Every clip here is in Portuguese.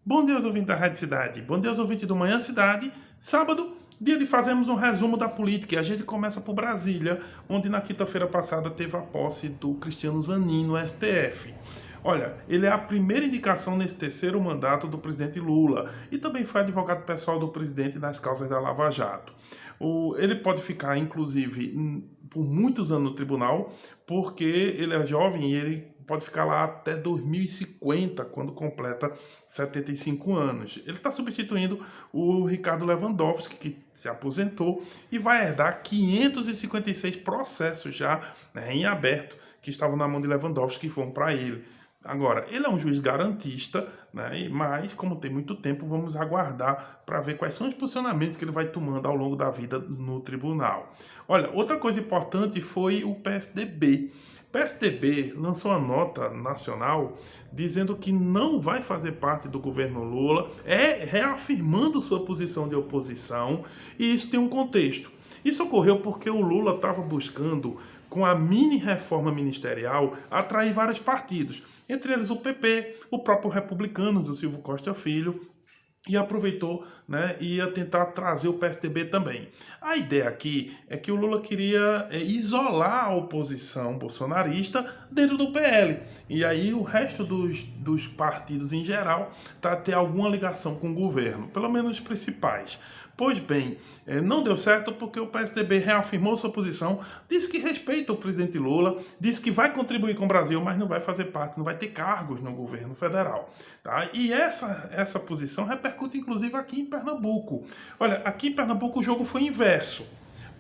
Bom dia aos ouvintes da Rádio Cidade, bom dia aos ouvintes do Manhã Cidade. Sábado, dia de fazermos um resumo da política, e a gente começa por Brasília, onde na quinta-feira passada teve a posse do Cristiano Zanin no STF. Olha, ele é a primeira indicação nesse terceiro mandato do presidente Lula e também foi advogado pessoal do presidente nas causas da Lava Jato. Ele pode ficar, inclusive, por muitos anos no tribunal, porque ele é jovem e ele pode ficar lá até 2050, quando completa 75 anos. Ele está substituindo o Ricardo Lewandowski, que se aposentou, e vai herdar 556 processos já, né, em aberto, que estavam na mão de Lewandowski, que foram para ele. Agora, ele é um juiz garantista, né, mas, como tem muito tempo, vamos aguardar para ver quais são os posicionamentos que ele vai tomando ao longo da vida no tribunal. Olha, outra coisa importante foi o PSDB. O PSDB lançou uma nota nacional dizendo que não vai fazer parte do governo Lula, reafirmando sua posição de oposição, e isso tem um contexto. Isso ocorreu porque o Lula estava buscando, com a mini reforma ministerial, atrair vários partidos, entre eles o PP, o próprio Republicanos do Silvio Costa Filho, e aproveitou, né, e ia tentar trazer o PSDB também. A ideia aqui é que o Lula queria isolar a oposição bolsonarista dentro do PL. E aí o resto dos partidos em geral ter alguma ligação com o governo, pelo menos os principais. Pois bem, não deu certo porque o PSDB reafirmou sua posição, disse que respeita o presidente Lula, disse que vai contribuir com o Brasil, mas não vai fazer parte, não vai ter cargos no governo federal. Tá? E essa posição repercute inclusive aqui em Pernambuco. Olha, aqui em Pernambuco o jogo foi inverso,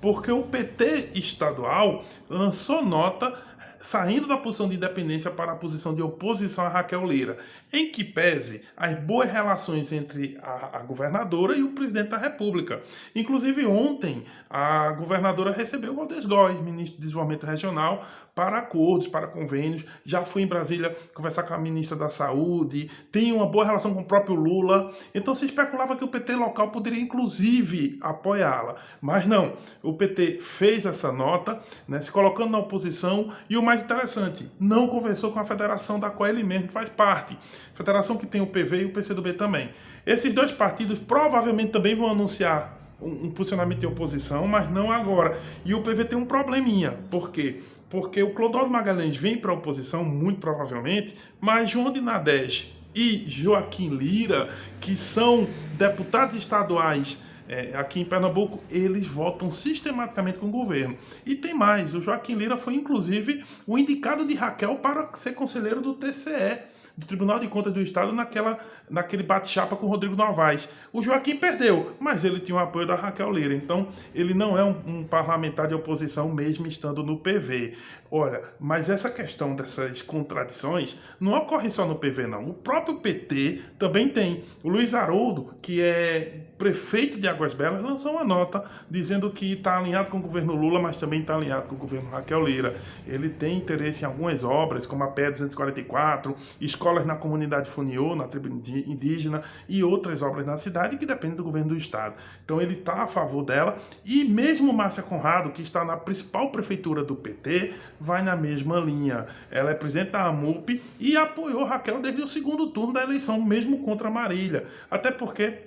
porque o PT estadual lançou nota saindo da posição de independência para a posição de oposição a Raquel Lira, em que pese as boas relações entre a governadora e o presidente da República. Inclusive ontem, a governadora recebeu o Valdez Góes, ministro de Desenvolvimento Regional, para acordos, para convênios, já fui em Brasília conversar com a ministra da Saúde, tem uma boa relação com o próprio Lula, então se especulava que o PT local poderia inclusive apoiá-la, mas não, o PT fez essa nota, né, se colocando na oposição, e o mais interessante, não conversou com a federação da qual ele mesmo faz parte, federação que tem o PV e o PCdoB também. Esses dois partidos provavelmente também vão anunciar um posicionamento de oposição, mas não agora, e o PV tem um probleminha, por quê? Porque o Clodoaldo Magalhães vem para a oposição, muito provavelmente, mas João de Nadege e Joaquim Lira, que são deputados estaduais aqui em Pernambuco, eles votam sistematicamente com o governo. E tem mais, o Joaquim Lira foi inclusive o indicado de Raquel para ser conselheiro do TCE, do Tribunal de Contas do Estado, naquele bate-chapa com o Rodrigo Novaes. O Joaquim perdeu, mas ele tinha o apoio da Raquel Lira, então ele não é um parlamentar de oposição mesmo estando no PV. Olha, mas essa questão dessas contradições não ocorre só no PV não, o próprio PT também tem. O Luiz Haroldo, que é prefeito de Águas Belas, lançou uma nota dizendo que está alinhado com o governo Lula, mas também está alinhado com o governo Raquel Lira. Ele tem interesse em algumas obras, como a PE 244, escolas na comunidade Funiô, na tribo indígena, e outras obras na cidade que dependem do governo do estado. Então ele está a favor dela, e mesmo Márcia Conrado, que está na principal prefeitura do PT, vai na mesma linha. Ela é presidente da AMUP e apoiou Raquel desde o segundo turno da eleição, mesmo contra Marília. Até porque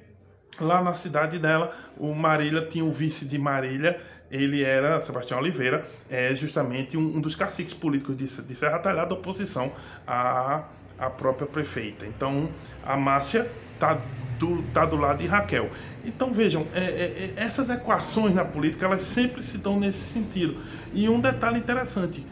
lá na cidade dela, o Marília tinha o vice de Marília, ele era Sebastião Oliveira, justamente um dos caciques políticos de Serra Talhada, da oposição à própria prefeita. Então, a Márcia está do lado de Raquel. Então, vejam, essas equações na política, elas sempre se dão nesse sentido. E um detalhe interessante,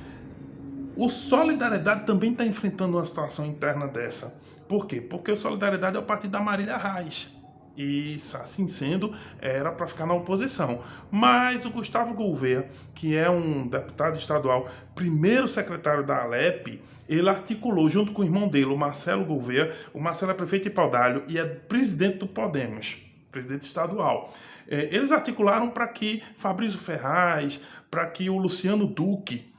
o Solidariedade também está enfrentando uma situação interna dessa. Por quê? Porque o Solidariedade é o partido da Marília Reis. E, assim sendo, era para ficar na oposição. Mas o Gustavo Gouveia, que é um deputado estadual, primeiro secretário da Alep, ele articulou, junto com o irmão dele, o Marcelo Gouveia. O Marcelo é prefeito de Paudalho e é presidente do Podemos, presidente estadual. Eles articularam para que Fabrício Ferraz, para que o Luciano Duque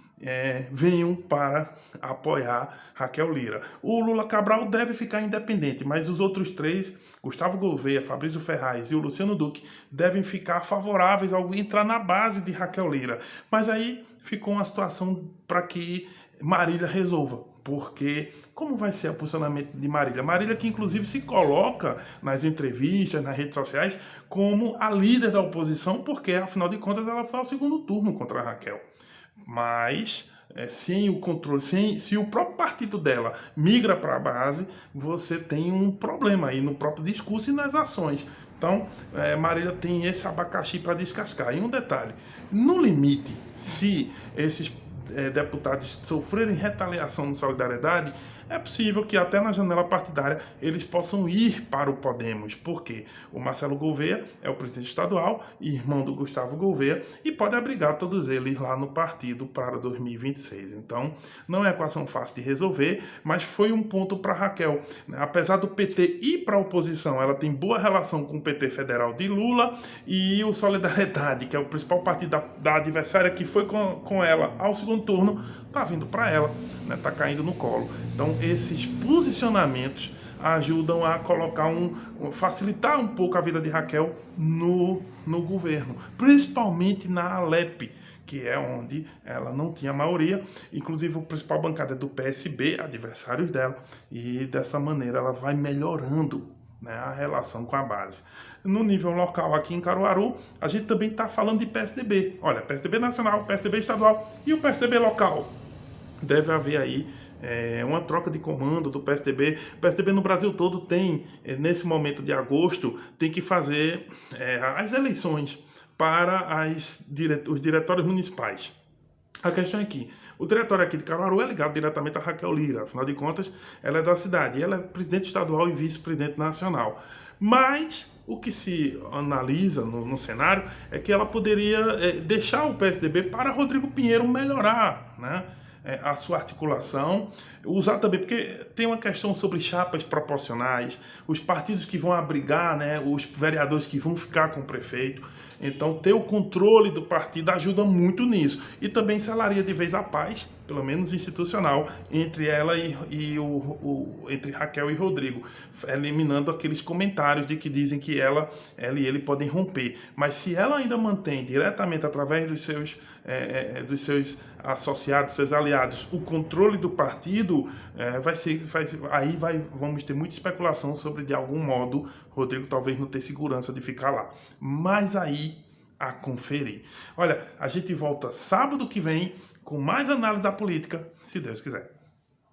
venham para apoiar Raquel Lira. O Lula Cabral deve ficar independente, mas os outros três, Gustavo Gouveia, Fabrício Ferraz e o Luciano Duque, devem ficar favoráveis ao entrar na base de Raquel Lira. Mas aí ficou uma situação para que Marília resolva. Porque como vai ser o posicionamento de Marília? Marília que inclusive se coloca nas entrevistas, nas redes sociais, como a líder da oposição, porque afinal de contas ela foi ao segundo turno contra a Raquel. Mas sem o controle, se o próprio partido dela migra para a base, você tem um problema aí no próprio discurso e nas ações. Então, Marília tem esse abacaxi para descascar. E um detalhe, no limite, se esses deputados sofrerem retaliação no Solidariedade, é possível que até na janela partidária eles possam ir para o Podemos, porque o Marcelo Gouveia é o presidente estadual, irmão do Gustavo Gouveia, e pode abrigar todos eles lá no partido para 2026. Então, não é equação fácil de resolver, mas foi um ponto para Raquel. Apesar do PT ir para a oposição, ela tem boa relação com o PT federal de Lula e o Solidariedade, que é o principal partido da adversária que foi com ela ao segundo turno, está vindo para ela, está caindo no colo. Então, esses posicionamentos ajudam a colocar facilitar um pouco a vida de Raquel no governo, principalmente na Alep, que é onde ela não tinha maioria, inclusive o principal bancada é do PSB, adversários dela, e dessa maneira ela vai melhorando, né, a relação com a base. No nível local aqui em Caruaru, a gente também está falando de PSDB. Olha, PSDB nacional, PSDB estadual e o PSDB local. Deve haver aí uma troca de comando do PSDB. O PSDB no Brasil todo tem, nesse momento de agosto, tem que fazer as eleições para os diretórios municipais. A questão é que o diretório aqui de Caruaru é ligado diretamente a Raquel Lira, afinal de contas, ela é da cidade, e ela é presidente estadual e vice-presidente nacional. Mas o que se analisa no cenário é que ela poderia deixar o PSDB para Rodrigo Pinheiro melhorar, né, a sua articulação, usar também, porque tem uma questão sobre chapas proporcionais, os partidos que vão abrigar, né, os vereadores que vão ficar com o prefeito. Então, ter o controle do partido ajuda muito nisso. E também selaria de vez a paz, pelo menos institucional, entre ela entre Raquel e Rodrigo, eliminando aqueles comentários de que dizem que ela e ele podem romper. Mas se ela ainda mantém diretamente através dos seus associados, seus aliados, o controle do partido, vamos ter muita especulação sobre, de algum modo, Rodrigo talvez não ter segurança de ficar lá. Mas aí, a conferir. Olha, a gente volta sábado que vem com mais análise da política, se Deus quiser.